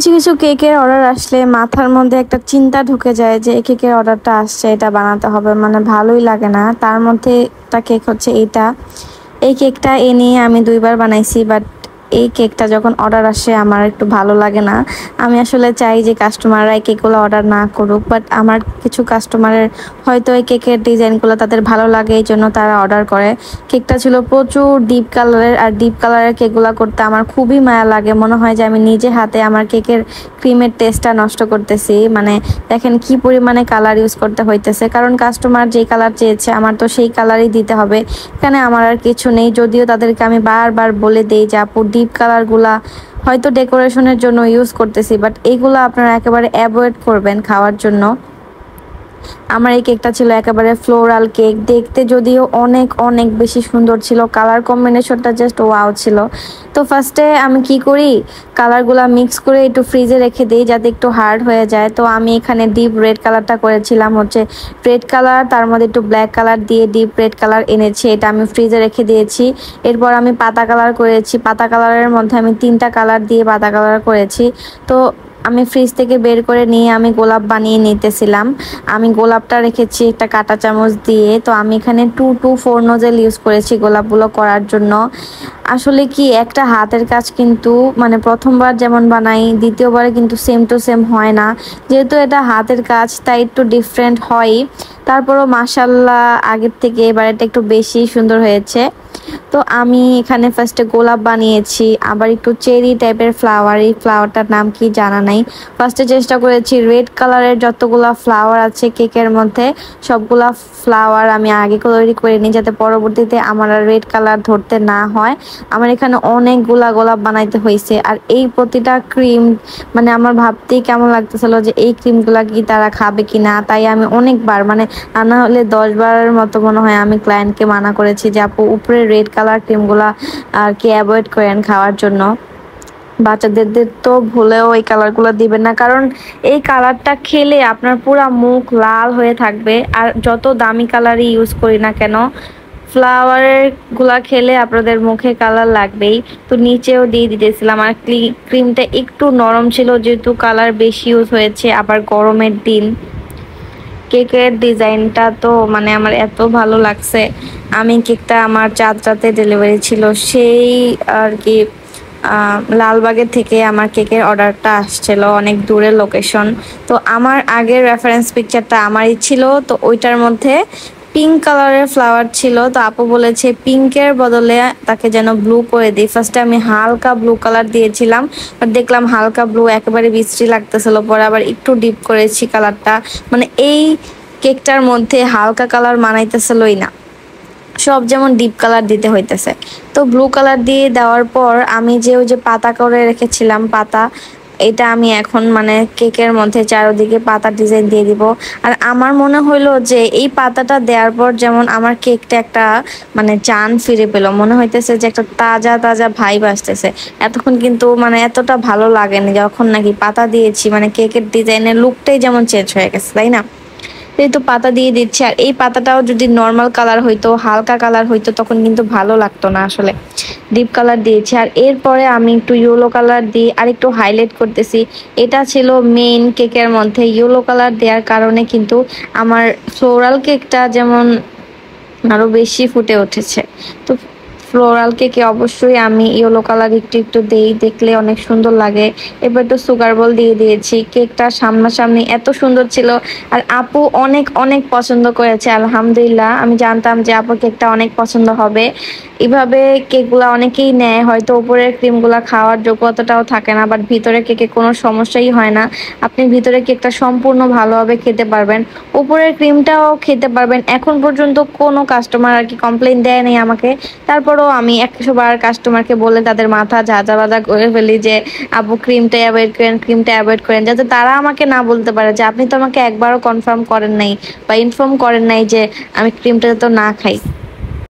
কিছু কিছু কেকের অর্ডার আসলে মাথার মধ্যে একটা চিন্তা ঢুকে যায় যে এই কেকের অর্ডারটা আসছে, এটা বানাতে হবে, মানে ভালোই লাগে না। তার মধ্যে একটা কেক হচ্ছে এইটা। এই কেকটা এ নিয়ে আমি 2বার বানাইছি, বাট এই কেকটা যখন অর্ডার আসে আমার একটু ভালো লাগে না। আমি আসলে চাই যে কাস্টমাররা এই কেকগুলো অর্ডার না করুক, বাট আমার কিছু কাস্টমারের হয়তো এই কেকের ডিজাইনগুলো তাদের ভালো লাগে, এই জন্য তারা অর্ডার করে। কেকটা ছিল প্রচুর ডিপ কালারের, আর ডিপ কালারের কেকগুলো করতে আমার খুবই মায়া লাগে। মনে হয় যে আমি নিজে হাতে আমার কেকের ক্রিমের টেস্টটা নষ্ট করতেছি। মানে দেখেন কি পরিমাণে কালার ইউজ করতে হইতেছে, কারণ কাস্টমার যেই কালার চেয়েছে আমার তো সেই কালারই দিতে হবে। এখানে আমার আর কিছু নেই, যদিও তাদেরকে আমি বারবার বলে দেই যে আপু ডিপ কালারগুলা হয়তো ডেকোরেশনের জন্য ইউজ করতেছি, বাট এইগুলো আপনারা একেবারে অ্যাভয়েড করবেন খাওয়ার জন্য। আমার এই কেকটা ছিল একেবারে ফ্লোরাল কেক, দেখতে যদিও অনেক অনেক বেশি সুন্দর ছিল, কালার কম্বিনেশনটা জাস্ট ওয়াও ছিল। তো ফার্স্টে আমি কি করি, কালারগুলা মিক্স করে একটু ফ্রিজে রেখে দিই যাতে একটু হার্ড হয়ে যায়। তো আমি এখানে ডিপ রেড কালারটা করেছিলাম, হচ্ছে রেড কালার, তার মধ্যে একটু ব্ল্যাক কালার দিয়ে ডিপ রেড কালার এনেছি, এটা আমি ফ্রিজে রেখে দিয়েছি। এরপর আমি পাতা কালার করেছি, পাতা কালারের মধ্যে আমি 3টা কালার দিয়ে পাতা কালার করেছি। তো আমি ফ্রিজ থেকে বের করে নিয়ে আমি গোলাপ বানিয়ে নিতেছিলাম। আমি গোলাপটা রেখেছি একটা কাঁটা চামচ দিয়ে। তো আমি এখানে 2 to 4 নোজেল ইউজ করেছি গোলাপগুলো করার জন্য। আসলে কি একটা হাতের কাজ কিন্তু, মানে প্রথমবার যেমন বানাই দ্বিতীয়বারে কিন্তু সেম টু সেম হয় না। যেহেতু এটা হাতের কাজ তাই একটু ডিফারেন্ট হয়। তারপরও মাশাল্লাহ আগের থেকে এবার এটা একটু বেশি সুন্দর হয়েছে। তো আমি এখানে ফার্স্টে গোলাপ বানিয়েছি, আবার একটু চেরি টাইপের ফ্লাওয়ার, এই ফ্লাওয়ারটার নাম কি জানা নাই। ফার্স্টে চেষ্টা করেছি রেড কালারের যতগুলা ফ্লাওয়ার আছে কেকের মধ্যে সবগুলা ফ্লাওয়ার আমি আগে তৈরি করে নিই, যাতে পরবর্তীতে আমার আর রেড কালার ধরতে না হয়। আমার এখানে অনেকগুলা গোলাপ বানাইতে হয়েছে, আর এই প্রতিটা ক্রিম মানে আমার ভাবতেই কেমন লাগতেছিল যে এই ক্রিমগুলা কি তারা খাবে কি না। তাই আমি অনেকবার, মানে না হলে 10বারের মতো মনে হয় আমি ক্লায়েন্টকে মানা করেছি যে আপু উপরে রেড কালার ক্রিমগুলা আর কি অ্যাভয়েড করেন খাওয়ার জন্য। বাচ্চাদের তো ভুলেও এই কালারগুলো দিবেন না, কারণ এই কালারটা খেলে আপনার পুরা মুখ লাল হয়ে থাকবে। আর যত দামি কালারই ইউজ করি না কেন, ফ্লাওয়ারের গুলা খেলে আপনাদের মুখে কালার লাগবেই। তো নিচেও দিয়ে দিতেছিলাম, আর ক্রিমটা একটু নরম ছিল যেহেতু কালার বেশি ইউজ হয়েছে, আবার গরমের দিন। কেকের ডিজাইনটা তো মানে আমার এত ভালো লাগছে। আমি কেকটা আমার চাঁদ রাতে ডেলিভারি ছিল, সেই আর কি লালবাগের থেকে আমার কেকের অর্ডারটা আসছিল, অনেক দূরের লোকেশন। তো আমার আগের রেফারেন্স পিকচারটা আমারই ছিল, তো ওইটার মধ্যে পিঙ্ক কালারের ফ্লাওয়ার ছিল। তো আপু বলেছে পিঙ্কের বদলে তাকে যেন ব্লু করে দিই। ফার্স্টে আমি হালকা ব্লু কালার দিয়েছিলাম, বাট দেখলাম হালকা ব্লু একেবারে বিশ্রী লাগতেছিল, পরে আবার একটু ডিপ করেছি কালারটা। মানে এই কেকটার মধ্যে হালকা কালার মানাইতেছিলই না, সব যেমন ডিপ কালার দিতে হইতেছে। তো ব্লু কালার দিয়ে দেওয়ার পর আমি যে ওই যে পাতা করে রেখেছিলাম পাতা, এটা আমি এখন মানে কেকের মধ্যে চারদিকে পাতা ডিজাইন দিয়ে দিব। আর আমার মনে হইলো যে এই পাতাটা দেওয়ার পর যেমন আমার কেকটা একটা মানে জান ফিরে পেলো, মনে হইতেছে যে একটা তাজা তাজা ভাইব আসতেছে। এতক্ষণ কিন্তু মানে এতটা ভালো লাগেনি যখন নাকি পাতা দিয়েছি, মানে কেকের ডিজাইনের লুকটাই যেমন চেঞ্জ হয়ে গেছে, তাই না? যেহেতু পাতা দিয়ে দিচ্ছে, আর এই পাতাটাও যদি নর্মাল কালার হইতো, হালকা কালার হইতো, তখন কিন্তু ভালো লাগতো না। আসলে ডিপ কালার দিয়েছি, আর এরপরে আমি একটু ইয়েলো কালার দিয়ে আর একটু হাইলাইট করতেছি। এটা ছিল মেইন কেকের মধ্যে, ইয়েলো কালার দেওয়ার কারণে কিন্তু আমার ফ্লোরাল কেকটা যেমন আরো বেশি ফুটে উঠেছে। তো ফ্লোরাল কেকে অবশ্যই আমি ইয়েলো কালার একটু একটু দেই, দেখলে অনেক সুন্দর লাগে। এবার একটু সুগার বল দিয়ে দিয়েছি। কেকটা সামনাসামনি এত সুন্দর ছিল, আর আপু অনেক অনেক পছন্দ করেছে আলহামদুলিল্লাহ। আমি জানতাম যে আপু কেকটা অনেক পছন্দ হবে। এভাবে কেকগুলা অনেকেই নেয়, হয়তো উপরের ক্রিমগুলা খাওয়ার যোগ্যতাটাও থাকে না, বাট ভিতরে কেকে কোনো সমস্যাই হয় না। আপনি ভিতরে কেকটা সম্পূর্ণ ভালোভাবে খেতে পারবেন, উপরের ক্রিমটাও খেতে পারবেন। এখন পর্যন্ত কোনো কাস্টমার আর কি কমপ্লেন দেয় নাই আমাকে। তারপরও আমি 100বার কাস্টমারকে বলে তাদের মাথা ঝাঁঝা বাজা করে ফেলি যে আপু ক্রিমটা অ্যাভয়েড করেন, ক্রিমটা অ্যাভয়েড করেন, যাতে তারা আমাকে না বলতে পারে যে আপনি তো আমাকে একবারও কনফার্ম করেন নাই বা ইনফর্ম করেন নাই যে আমি ক্রিমটা তো না খাই।